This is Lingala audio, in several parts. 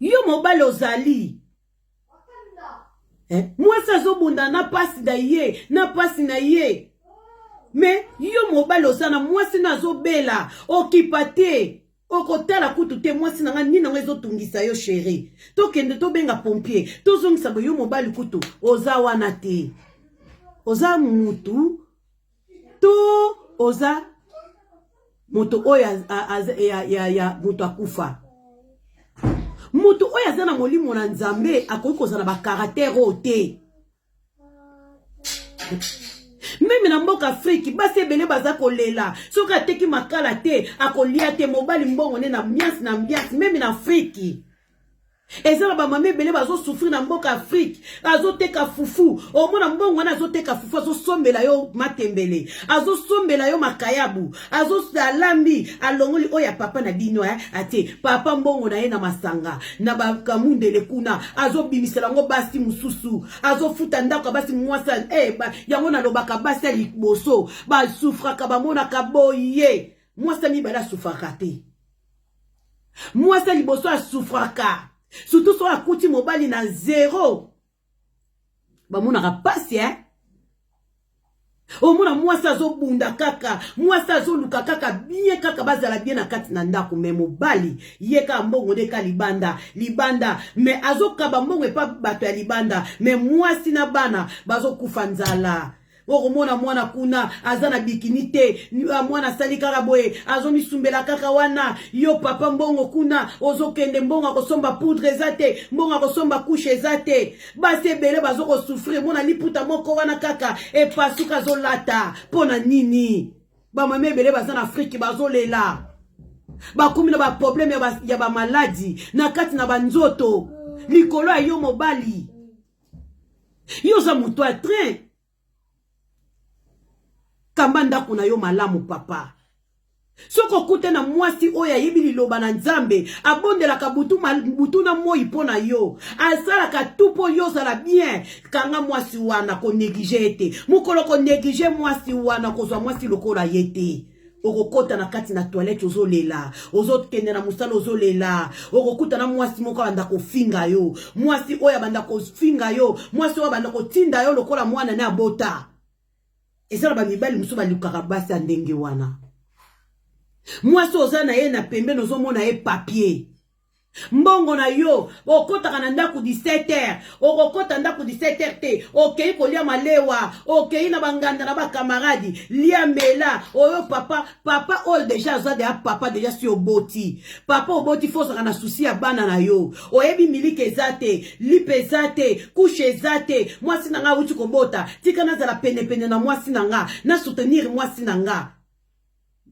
Yo mobali ozali. Mwasi azobunda na pasi na ye, na pasi na ye. Mais yo mobali ozana mwasi na azobela, okipate. Okotala kutu te mwasi nanga nina ngezo tungisa yo chéri. Tokende to benga pompier. Tozongisa bo yo mobali kutu oza wana te. Oza mutu. To oza mutu oya ya mutu akufa. Mutu oya zana molimo na nzambe akoki kozana ba caractère ote. Même na mboka Afrique, basi ebele baza kolela. Soka ateki makala te, akolia te mobali mbongo ne na ambiance na ambiance, même na Afrique. Ezala ba mame ebele bazo souffrir na mboka Afrique, azo teka fufu. Omona mbongo na azo teka fufu, azo sombela yo matembele, azo sombela yo makayabu, azo salambi, alongoli oya papa na bino ate, papa mbongo na ye na masanga, na bakamundele kuna, azo bimisela ngo basi mususu, azo futa ndako basi mwasa, yango na lobaka basi ya liboso, ba souffraka ba mona kaboye, mwasa mi bala souffraka te. Mwasa liboso a souffraka. Surtout sur la coutume mobile na zéro. Ba mona rapasi O mona mwasa zo bunda kaka, mwasa zo luka kaka bien kaka bazala bien na kati na ndako me mobali yeka mbongo de ka libanda, me azo kaba mbongo e pa bato ya libanda, me mwasi na bana bazo kufa nzala. Mona mwana kuna azana bikini te, mwana sali kaka boye azo misumbela kaka wana, yo papa mbongo kuna ozo kende mbongo akosomba poudre zate, mbongo akosomba couche zate, basi ebele bazo ko souffrir, mona liputa moko wana kaka e pasuka zo lata pona nini. Ba mame ebele bazana Afrique bazo lela, ba kumi na ba problème ya ba maladie na kati na banzoto likolo ya yo mobali. Yo za muto a train kambanda kuna yo malamu papa. Soko kute na mwasi oya yebi liloba na nzambe, abondela ka butu na moi pona yo. Asala ka tupo yo sala bien, kanga mwasi wana ko néglige ete. Mukolo ko néglige mwasi wana ko zwa mwasi lokola yete. Okokota na kati na toilette ozolela, ozokende na musala ozolela, okokuta na mwasi moko banda ko finga yo, mwasi oya banda ko finga yo, mwasi oya banda ko tinda yo lokola mwana na bota. Ezala ba mibali musu balukaka basi ndenge wana. Mwasi oza na ye na pembe nozomona ye papier. Mbongo na yo, okota na ndaku 17h, okota ndaku 17h te, okei kolia malewa, okei na banganda na ba camarade, lia mbela, oyo papa all déjà za de papa déjà si oboti. Papa oboti fosa na souci ya bana na yo. Oyebi miliki ezate, lipe ezate, couche ezate, mwasi nanga uti kobota, tika na za la pene na mwasi nanga, na soutenir mwasi nanga.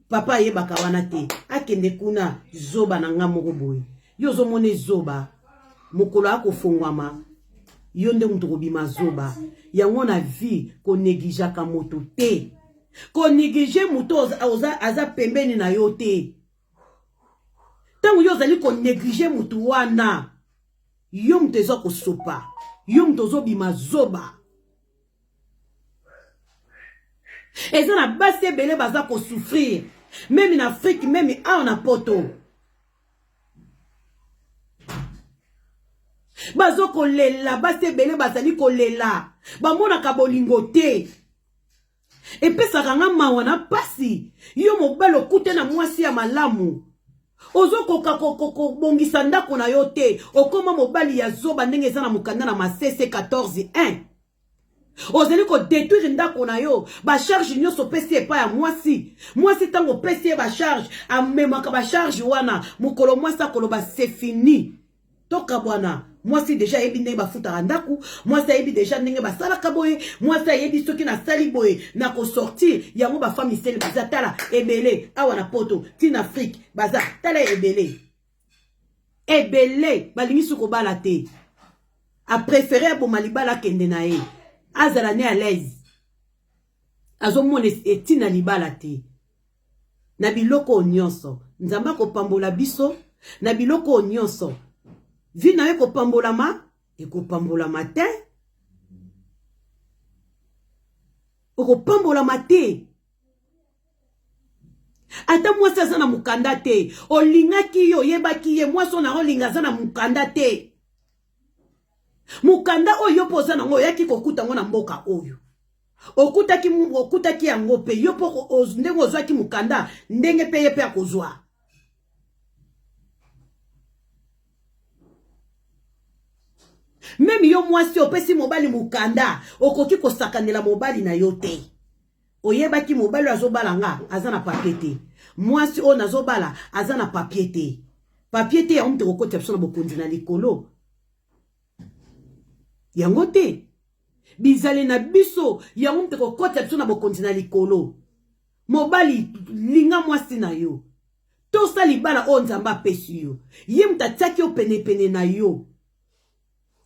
Papa yebaka wana te, akende kuna zoba nanga moko boy. Yo zo mone zoba, mokolo ako fongwama, yo nde mutu kobima zoba, yango na vie ko neglijaka moto te, ko neglige mutu aza pembeni na yo te. Tango yo zali ko neglige mutu wana, yo mutu eza ko sopa, yo mutu zo bima zoba. Eza na basi ebele baza ko souffrir, même en Afrique, même en poto. Bazo kolela, basi ebele bazali kolela, bamona ka bolingo te. Epesa kanga mawana pasi, yo mobalo kute na mwasi ya malamu. Ozo koka bongisa ndako na yo te, okoma mobali ya zoba ndenge eza na mukanda na masese 14-1. Ozeli ko détruire ndako na yo, ba charge nyoso pesi epa ya mwasi. Mwasi tango pesi ba charge, amemaka ba charge wana, mukolo mwasi akoloba c'est fini. Toka bwana, mwasi deja yebi ndenge bafuta ndaku, mwasi yebi deja ndenge basala kaboye, mwasi yebi soki na sali boye na ko sortir yango ba femme iseli bazatala ebele awa na poto tin Afrique baza tala ebele. Ebele balingi suko bala te. A préférer bo malibala kende na ye. Azala ne à l'aise. Azo mone etina libala te. Na biloko nyonso, nzamba ko pambola biso, na biloko nyonso. Vina eko pambolama, eko pambolama te. Eko pambolama te. ata mwasi aza na mukanda te olingaki yo yebaki ye mwasi na olinga aza na mukanda te mukanda oyo po za nango yaki kokuta ngo na mboka oyo okutaki yango pe yo po ndenge ozwaki mukanda ndenge pe ye pe akozwa même yo mwasi opesi mobali mukanda okoki kosakanela mobali na yo te oyebaki mobali azobala nga aza na papier te mwasi o nazobala aza na papier te papier te ya mtu kokota biso na bokonzi na likolo yango te bizale na biso ya mtu kokota biso na bokonzi na likolo mobali linga mwasi na yo tosa libala o nzamba pesi yo ye mtataki yo pene na yo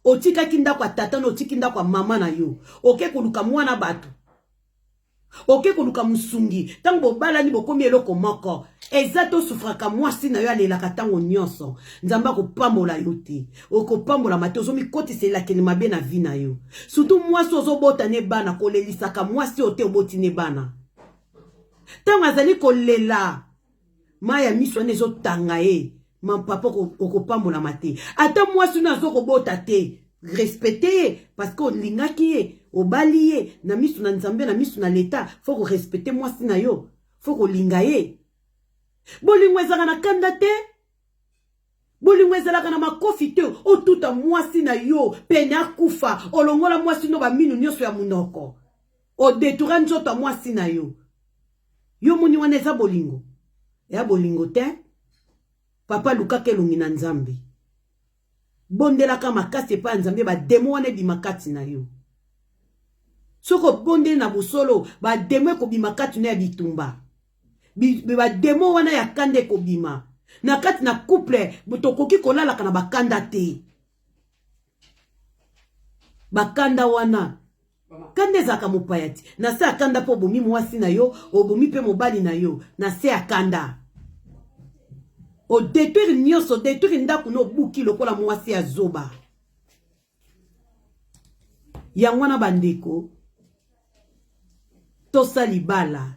otika kinda kwa tata no tikinda kwa mama na yo oke koluka mwana bato oke koluka musungi tango bala ni bokomi eloko moko ezato sufraka mwasi na yo alelaka tango nyonso nzamba kopambola yo te okopambola mate ozomi kotisela kene mabe na vi na yo surtout mwasi ozobota ne bana kolelisaka mwasi ote oboti ne bana tango azali kolela maya miso ne ezotanga ye papa okopambola mate ata mwasi na zo kobota te respecter parce que lingaki ye obali ye na misu na nzambe na misu na leta faut ko respecter mwasi na yo faut ko linga ye bolingo ezaka na kanda te bolingo ezalaka na makofi te otuta mwasi na yo pene akufa olongola mwasi no ba minu nyonso ya munoko o detoura nzoto mwasi na yo yo moni wana eza bolingo ya bolingo te papa luka kelongi na nzambe bondelaka makasi epa nzambe ba demo wana bimakati na yo soko bondeli na busolo ba demo ko bimakati na ya bitumba ba demo wana ya kande ko bima na kati na couple botokoki kolala kana bakanda te bakanda wana kande zaka mopayati na se akanda po bomi mwasi na yo obomi pe mobali na yo na se akanda o détruire nyonso détruire ndaku no buki lokola mwasi ya zoba yango na bandeko tosa libala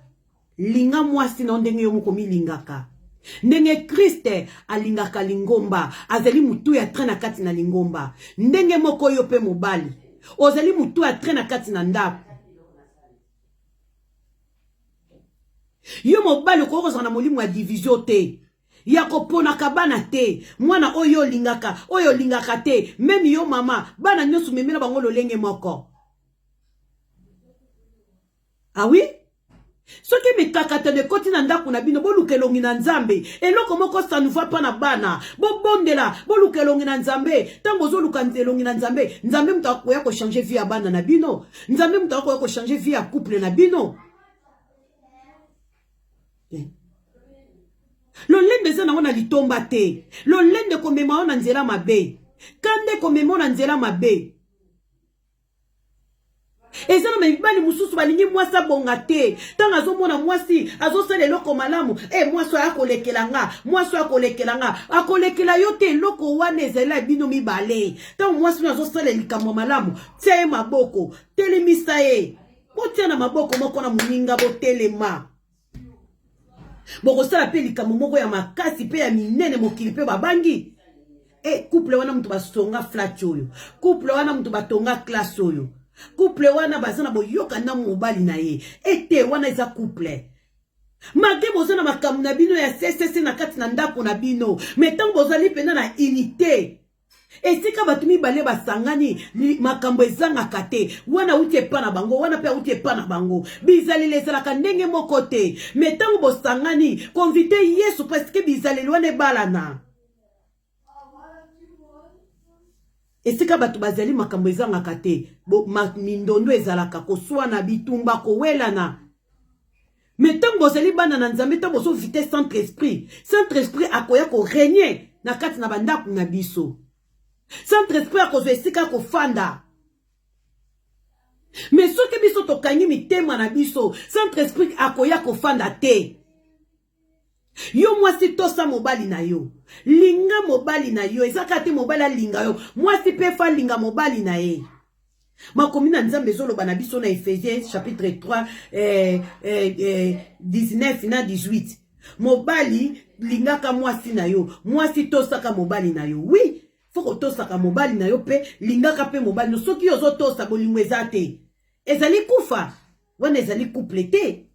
linga mwasi na ndenge yo moko milingaka ndenge Kriste alingaka lingomba azali mutu ya train na kati na lingomba ndenge moko yo pe mobali ozali mutu ya train na kati na ndako yo mobali ko kozana molimo ya division te ya kopona kabana te mwana oyo lingaka te même yo mama bana nyosu memela bango lolenge moko ah oui soki mikakata de koti na ndako na bino bolukelongi na nzambe eloko moko ça nous va pas na bana bobondela bolukelongi na nzambe tango zoluka nzelongi na nzambe nzambe mtu akoya ko changer vie ya bana na bino nzambe mtu akoya ko changer vie ya couple na bino lolende eza nango na litomba te lolende komema ona nzela mabe kande komema ona nzela mabe eza na mibali mususu balingi mwasi abonga te tanga azomona mwasi azosala eloko malamu mwasi akolekelanga akolekela yo te eloko wana ezala bino mibale tango mwasi azosala likambo malamu tia ye maboko telemisa ye botia na maboko moko na moninga botelema bokosala pe likambo moko ya makasi pe ya minene mokili pe babangi couple wana mutu basonga flat oyo couple wana mutu batonga classe oyo couple wana bazana boyoka na mobali na ye ete wana eza couple malgré bozana makambo na bino ya CCC na kati na ndako na bino metango bozali pena na unité esika batu mibale basangani makambo ezangaka te wana uti epa na bango wana pe uti epa na bango bizaleli ezalaka ndenge moko te metango bosangani konvite Yesu parce que bizaleli wana ebalana esika batu bazali makambo ezangaka te mindondo ezalaka koswana bitumba kowelana metango bozali bana na nzambe tango bozovite centre esprit akoya ko régner na kati na bandako na biso centre esprit akozwa esika kofanda mais soki biso tokangi mitema na biso centre esprit akoya kofanda te yo mwasi tosa mobali na yo linga mobali na yo ezaka te mobali alinga yo mwasi pe fa linga mobali na ye makomi na nzambe ezoloba na biso na Ephésiens chapitre 3 19 na 18 Mobali lingaka mwasi na yo, mwasi tosaka mobali na yo. Oui, faut tosaka mobali na yo pe lingaka pe mobali no soki ozo tosa bolingo ezate. Ezali kufa, wana ezali couple te.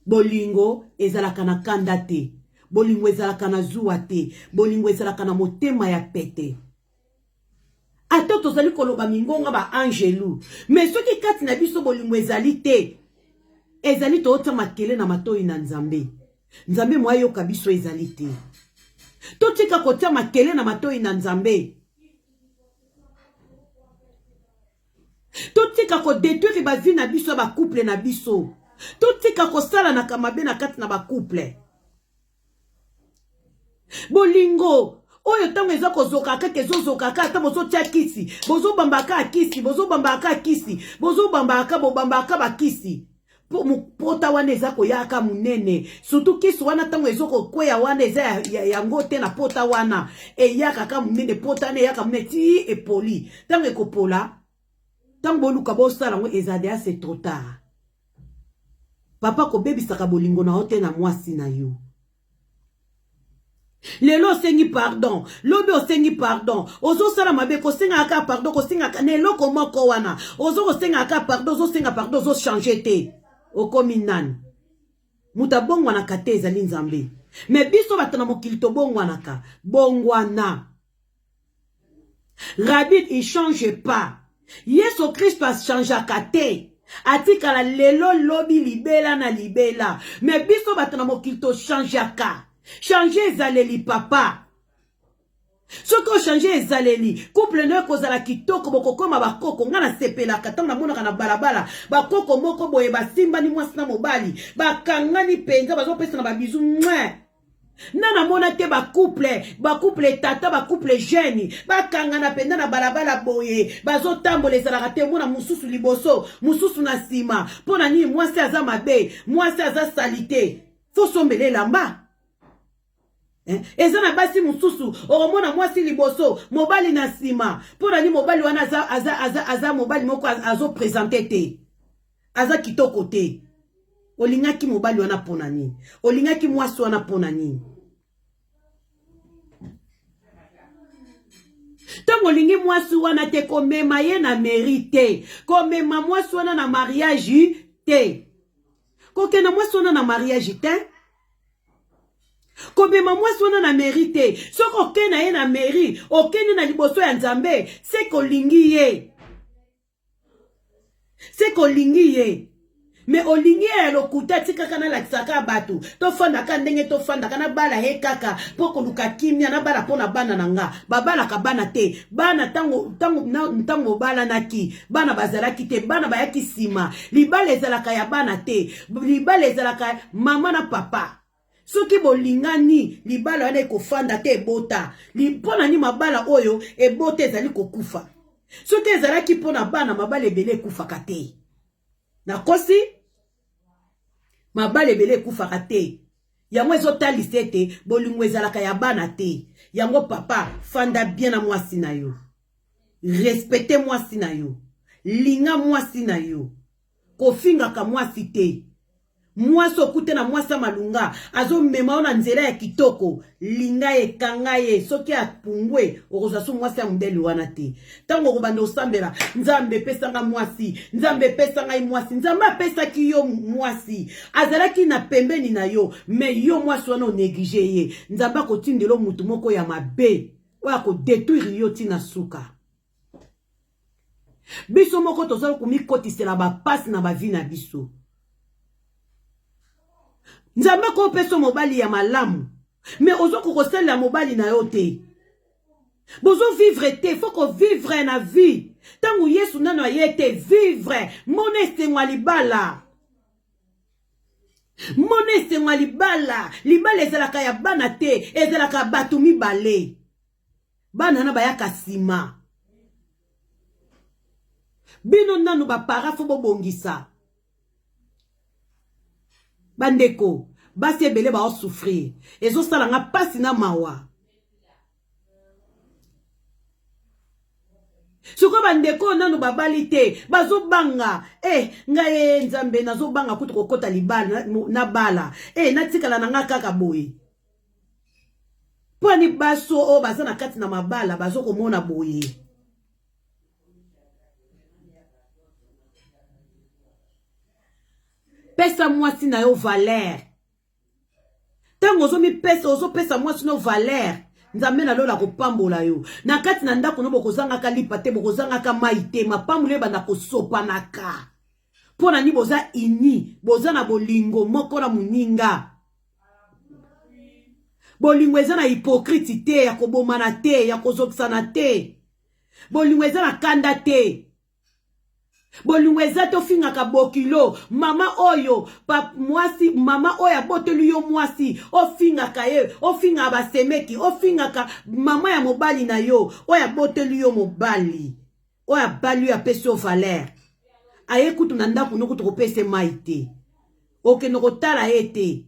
Bolingo ezalaka na kanda te. Bolingo ezalaka na zuwa te. Bolingo ezalaka na motema ya pete. Ato tozali koloba mingonga ba angelu. Mais soki kati na biso bolingo ezali te. Ezali toota makele na matoi na Nzambe. Nzambe mwa yoka biso ezali te. Totika kotia makele na matoi na Nzambe. Totika ko détruire ba vie na biso ba couple na biso. Totika ko sala na kamabe na kati na ba couple. Bolingo oyo tango eza kozoka kake zozoka ata bozo tia kisi, bozo bambaka kisi, bozo bambaka kisi, bozo bambaka bobambaka ba kisi. Pota wana eza koyaka munene, surtout kisi wana tango ezoko kweya wana eza yango te na pota wana eyaka ka munene, pota ne yaka munene ti epoli. Tango ekopola, tango boluka bosala ngo ezadea c'est trop tard. Papa ko bebisaka bolingo na hote na mwasi na yo. Lelo osengi pardon, lobi osengi pardon, ozo sala mabe kosenga aka pardon, kosenga aka nelo komoko wana, ozo kosenga aka pardon, ozo senga pardon, ozo changer te. Okomi nani? Muta bongwana kate ezali Nzambe. Mais biso batana mokili to bongwana ka, bongwana. Rabbi il change pas. Yesu Christ a changé kate. Atika la lelo lobi libela na libela. Mais biso batana mokili to change ka. Changer ezaleli papa. Soko changer ezaleli. Couple ne kozala kitoko bokokoma bakoko ngana sepela katanga mona na balabala. Bakoko moko boye basimba ni mwasi na mobali. Bakangani penza bazopesa na babizu mwe. Nana mona te couple tata couple jeune. Bakangana penda na balabala boye. Bazotambola ezalaka te mona mususu liboso, mususu na sima. Pona ni mwasi aza mabe, mwasi aza salite. Faut sombele lamba. Ezana basi mususu oromona mwasi liboso mobali na sima pona ni mobali wana aza mobali moko azo présenter te aza kitoko te olingaki mobali wana pona ni olingaki mwasi wana pona ni tango olingi mwasi wana te komema ye na mérite komema mwasi wana na mariage te kokena mwasi wana na mariage te Kobema mwasi wana na mérite. Soko okena ye na mairie, okene na liboso ya Nzambe, c'est kolingi ye. C'est kolingi ye. Mais olingi ya lokuta tika kana la tsaka batu. To fanda ka ndenge to fanda kana bala he kaka poko luka kimia na bala pona bana nanga. Babala ka bana te. Bana tango bala naki. Bana bazalaki te. Bana bayaki sima. Libale ezalaka ya bana te. Libale ezalaka mama na papa. Soki bolingani libala wana ekofanda te ebota lipona ni mabala oyo ebota ezali kokufa soki ezalaki pona bana mabala ebele ekufaka te nakosi mabala ebele ekufaka te yango ezotalisa ete bolingo ezalaka ya bana te yango papa fanda bien na mwasi na yo respecte mwasi na yo linga mwasi na yo kofingaka mwasi te mwasi okute na mwasi malunga azo mema ona nzela ya kitoko linga ekanga ye soki apungwe okozwa so mwasi ya mundeli wana te tango kobanda osambela Nzambe pesanga mwasi Nzambe pesanga mwasi Nzambe apesaki yo mwasi azalaki na pembeni na yo me yo mwasi wana onéglige ye Nzambe akotindela mutu moko ya mabe oyo akodétruire yo tina suka biso moko tozali komikotisela bapasi na bavi na biso Nzambe ko peso mobali ya malamu mais ozo kokosela mobali na yo te bozo vivre te faut ko vivre na vie tangu Yesu nano ayete vivre moneste ngwa libala moneste ngwa libala libala ezalaka ya bana te ezalaka batu mibale bana na bayaka sima bino nanu ba parafo bobongisa bandeko basi ebele ba souffrir ezo sala nga pasi na mawa Soko bandeko nano babali te bazo banga ngaye nzambe nazo banga kutu kokota libala na bala natikala na nga kaka boye poni baso o baza na kati na mabala bazo komona boye pesa mwasi na yo valeur tango ozo mi pesa ozo pesa mwasi na yo valeur nzambe na lola kopambola yo na kati na ndako no bokozanga ka lipa te bokozanga ka maite mapambule banda kosopanaka pona ni boza ini boza na bolingo moko na muninga bolingo eza na hypocrite te ya kobomana te ya kozokisana te bolingo eza na kanda te bolingo eza te ofingaka bokilo mama oyo mwasi mama oyo aboteli yo mwasi ofingaka ye ofingaka basemeki ofingaka mama ya mobali na yo oyo aboteli yo mobali oyo abali yo apesi yo valeur aye kutu na ndako no kutu kopesa mai te okende kotala ye te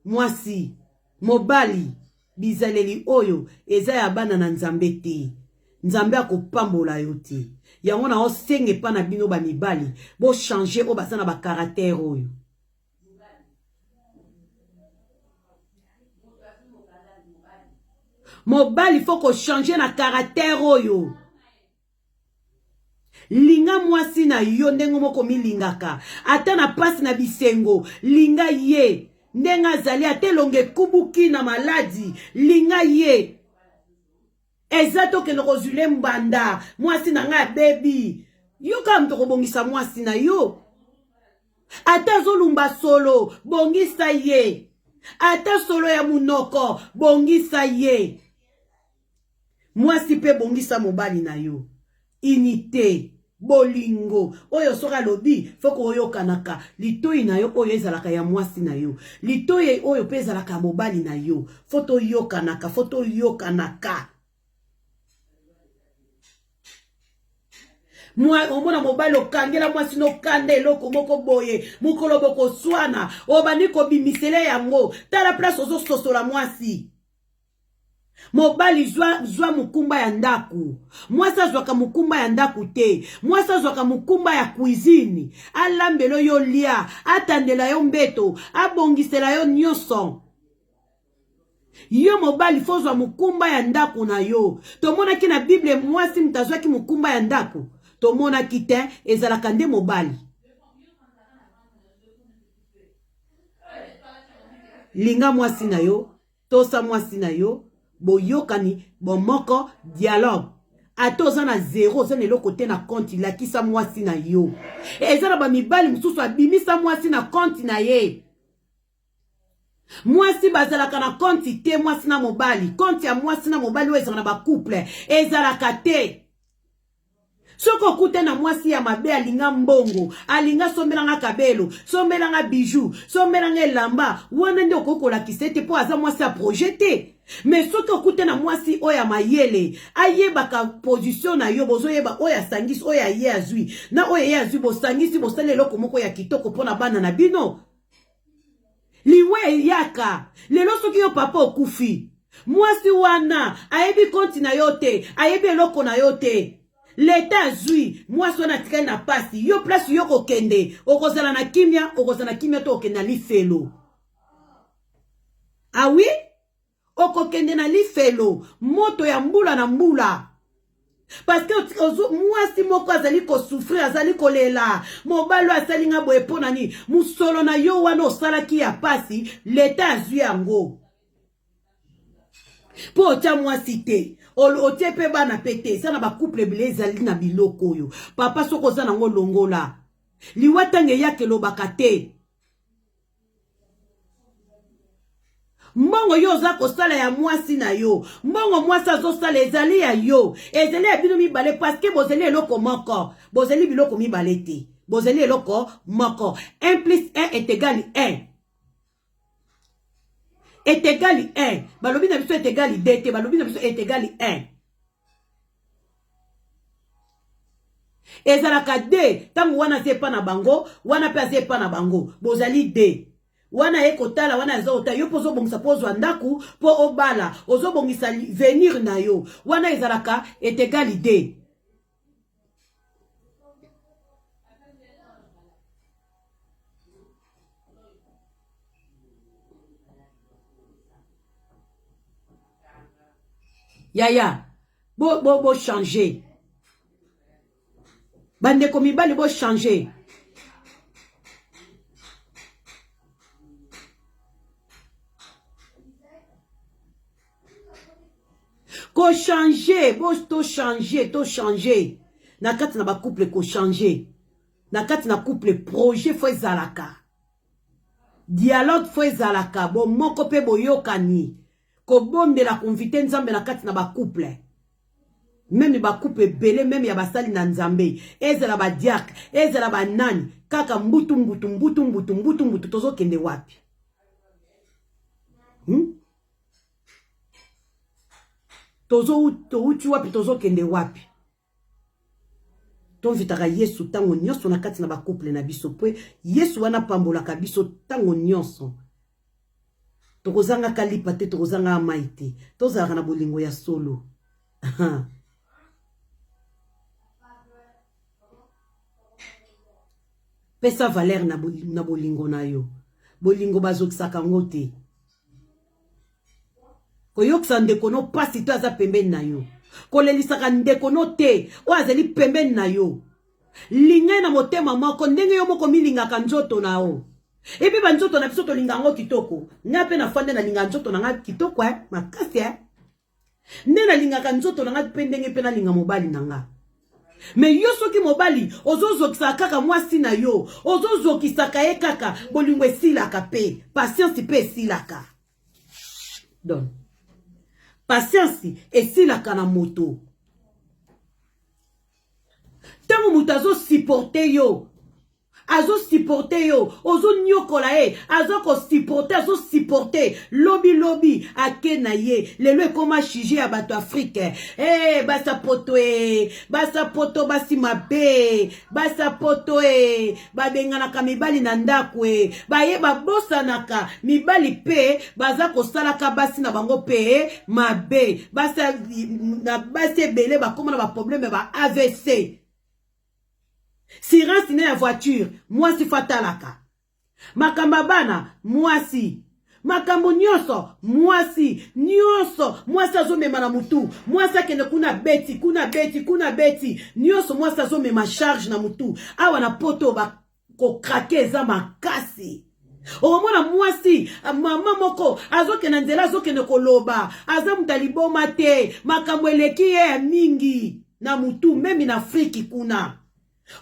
mwasi mobali bizaleli oyo eza ya bana na nzambe te nzambe akopambola yo te yango na osenge pa na bino ba mibali bo changer o basana ba caractère oyo mobali faut ko changer na caractère oyo linga mwasi na yo ndengo moko milingaka ata na pasi na bisengo linga ye ndenga zali atelonge kubuki na maladi linga ye Ezato ke nozule mbanda mwasi na nga baby yo ka mto kobongisa mwasi na yo ata zolumba solo bongisa ye ata solo ya munoko bongisa ye mwasi pe bongisa mobali na yo unité bolingo oyo soka lobi foko oyo kanaka litoi na yo oyo ezalaka ya mwasi na yo litoi oyo pe ezalaka mobali na yo foto yo kanaka foto yo kanaka omona mobali okangela mwasi no kande eloko moko boye mukolo boko swana obani kobimisele yango tala place ozo sosola mwasi mobali zwa mukumba ya ndaku mwasi azwaka mukumba ya ndaku te mwasi azwaka mukumba ya cuisine alambelo yo lia atandela yo mbeto abongisela yo nyonso yo mobali fozwa mukumba ya ndaku na yo tomonaki na Bible mwasi mutazwaki mukumba ya ndaku tomona kite ezalaka nde mobali linga mwasi na yo tosa mwasi na yo boyokani bomoko dialogue atoza na zéro za nelo kote na compte lakisa mwasi na yo ezala ba mibali mususu abimisa mwasi na compte na ye mwasi bazalaka na compte te mwasi na mobali compte ya mwasi na mobali ezala na ba couple ezalaka te soko kute na mwasi ya mabe alinga mbongo alinga sombelanga kabelo sombelanga bijou sombelanga elamba wana nde okokola kisete po aza mwasi a projeté mais soko kute na mwasi oya mayele ayebaka position na yo bozo yeba oya sangisi oya ye azui na oya ye azui bo sangisi bo sale eloko moko ya kitoko pona bana na bino liwe yaka lelo soki yo papa okufi mwasi wana ayebi konti na yo te ayebi eloko na yo te L'État zui, moi so na tikali na pasi, yo place yo kokende, okozala na kimia to okenda li felo. Ah oui? Okokende na li felo, moto ya mbula na mbula. Parce que moi si moko azali ko souffrir, azali ko lela, mobalo asali nga boye ponani, musolo na yo wana osalaki ya pasi, l'État zui yango. Po tia mwasi te otie pe bana pete sana ba couple bilezali na biloko yo papa soko za nango longola liwatange yake lobaka te mbongo yo za kosala ya mwasi na yo mbongo mwasi azosala ezali ya yo ezali ya bino mibale parce que bozeli eloko moko bozeli biloko mibale te bozeli eloko moko 1 plus 1 est égal 1 est égal 1. Balobi na biso est égal 2. Balobi na biso est égal 1. Ezalaka 2. Tango wana zepa na bango, wana pe zepa na bango. Bozali 2. wana ekotala wana ezota yo pozo bongisa pozo andaku po obala ozo bongisa venir na yo wana ezalaka est égal idée. Yaya bo changer bande ko mibali bo changer. Ko changer, bo to changer. Na kati na ba couple ko changer. Na kati na couple projet fo ezalaka. Dialogue fo ezalaka bo moko pe boyokani. Ko bonde la convite nzambe na kati na ba couple. Même ba couple belé même ya basali na nzambe. Ezala ba diak, ezala ba nani, kaka mbutu tozo kende wapi? Tozo wapi tozo kende wapi? Ton vitaka Yesu tango nyonso na kati na ba couple na biso pwe Yesu wana pambola ka biso tango nyonso. Tokozanga kalipa te tokozanga amaite. Tozalaka na bolingo ya solo. Pesa valeur na bolingo na yo. Bolingo bazokisaka ngote. Koyoksa ndeko no pasi to aza pembeni na yo. Kolelisaka ndeko no te o azali pembeni na yo. Linga na motema moko ndenge yo moko milingaka nzoto na o. Epi ba nzoto na biso to lingango kitoko. Nga pe na fande na linga nzoto na nga kitoko makasi Nde na lingaka nzoto na nga pe ndenge pe na linga mobali na nga. Me yo soki mobali ozozokisa kaka mwasi na yo, ozozokisa ka ye kaka bolingo esilaka pe, patience pe esilaka. Don. Patience esilaka na moto. Tango mutu azo supporter yo, ozo nyokola azo supporter lobby ake na ye lelo ekoma chige ya bato Afrique basa poto basi mabe basa poto babenganaka mibali na ndako baye babosanaka mibali pe baza kosalaka basi na bango pe mabe basa ebele bakoma na ba problème ba AVC. Silence na ya voiture, mwasi fatalaka. Makamba bana, mwasi. Makambo nyonso, mwasi. Mwasi azomema na mutu. Mwasi akende kuna beti. Nyonso mwasi azomema charge na mutu. Awa na poto ba kokrake eza makasi. Omona mwasi, mama moko, azokende nzela azokende koloba. Aza mutaliboma te, makambo eleki ye mingi. Na mutu, memi na Afriki kuna.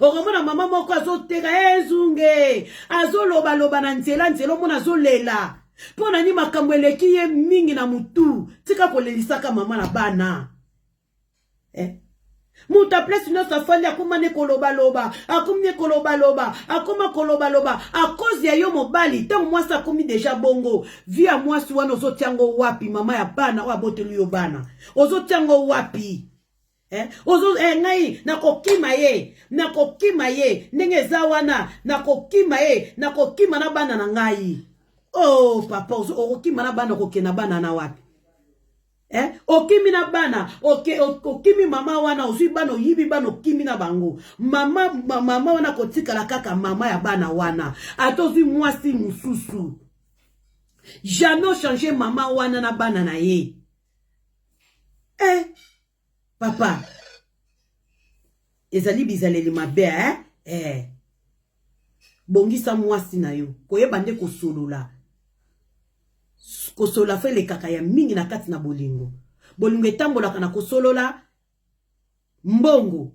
Okomona mama moko azoteka ezunge azoloba na nzela mona azolela pona ni makambo eleki ye mingi na mutu tika kolelisaka mama na bana muta place no safandi akoma ne koloba akoma koloba a cause ya yo mobali tango mwasi akomi deja bongo via mwasi wana ozotiango wapi mama ya bana o aboteli yo bana ozotiango wapi ngai nakokima ye ndenge za wana nakokima na bana na ngai. Oh papa okokima na bana kokena bana na wapi okimi na bana okimi mama wana ozwi bana oyibi bana okimi na bango mama wana kotikala kaka mama ya bana wana atozwi mwasi mususu jamais changer mama wana na bana na ye papa, ezali bizaleli mabe bongisa mwasi na yo koyeba nde kosolola fe le kaka ya mingi na kati na bolingo etambolaka na kosolola mbongo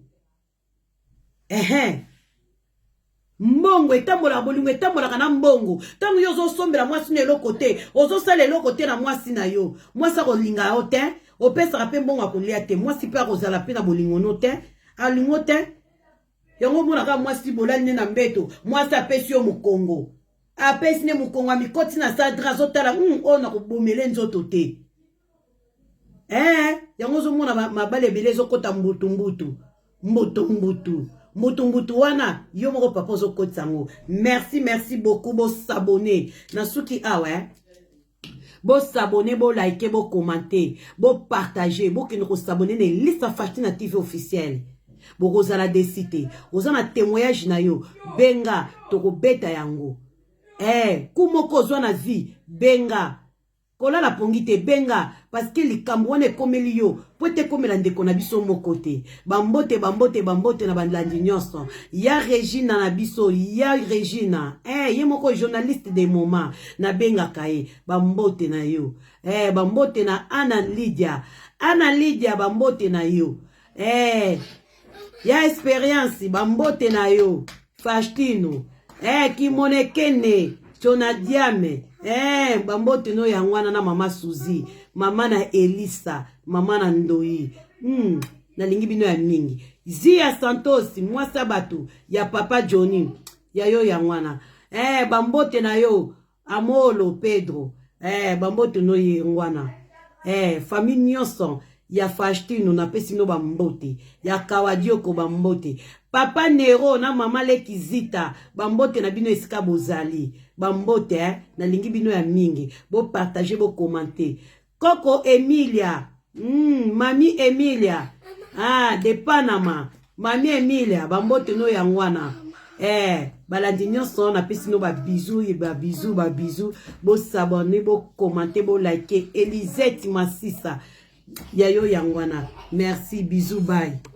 mbongo etambola bolingo etambolaka na mbongo tango yo ozosombela mwasi na eloko te ozosala eloko te na mwasi na yo mwasi akolinga yo te opesaka pe mbongo akolia te mwasi pe akozala pe na bolingo no te alingo te yango monaka mwasi bolali ne na mbeto mwasi apesi yo mokongo apesi ne mokongo amikoti na sadra azotala ona kobomele nzoto te yango ozomona mabale ebele ezokota mbutu mutumbutu wana yo moko papa zo kotsango. Merci beaucoup bo s'abonner na suki awe. Bo s'abonner, bo liker, bo commenter, bo partager, bo qui nous s'abonner ne liste Fashtina TV officielle. Bo rozala décité, ozana témoignage na yo, benga toko beta yango. Kumoko zwa na vie, benga. Kola la pongite benga parce que les Camerounais comme yo pote comme la ndeko na biso mokote bambote na bandlandi nyonso ya Regina na biso ya Regina ye moko journaliste des moments na benga kae bambote na yo bambote na Anna Lydia bambote na yo ya expérience bambote na yo Fashtino Kimonekene Chona Diame bambote no yangwana na mama Suzy mama na Elisa mama na Ndoi na lingi bino ya mingi Zia Santos mwasa batu ya papa Johnny ya yo yangwana bambote na yo Amolo Pedro bambote no yangwana famille nyonso ya Fashtino na pesi no bambote ya Kawadioko bambote papa Nero na mama Lekizita bambote na bino esika bozali bambote na lingi bino ya mingi bo partager bo commenter Coco Emilia mami Emilia de Panama mami Emilia bambote no yangwana balandi nyonso na pesi no ba bisou bo s'abonner bo commenter bo liker Elisette Masisa yayo yangwana merci bisous bye.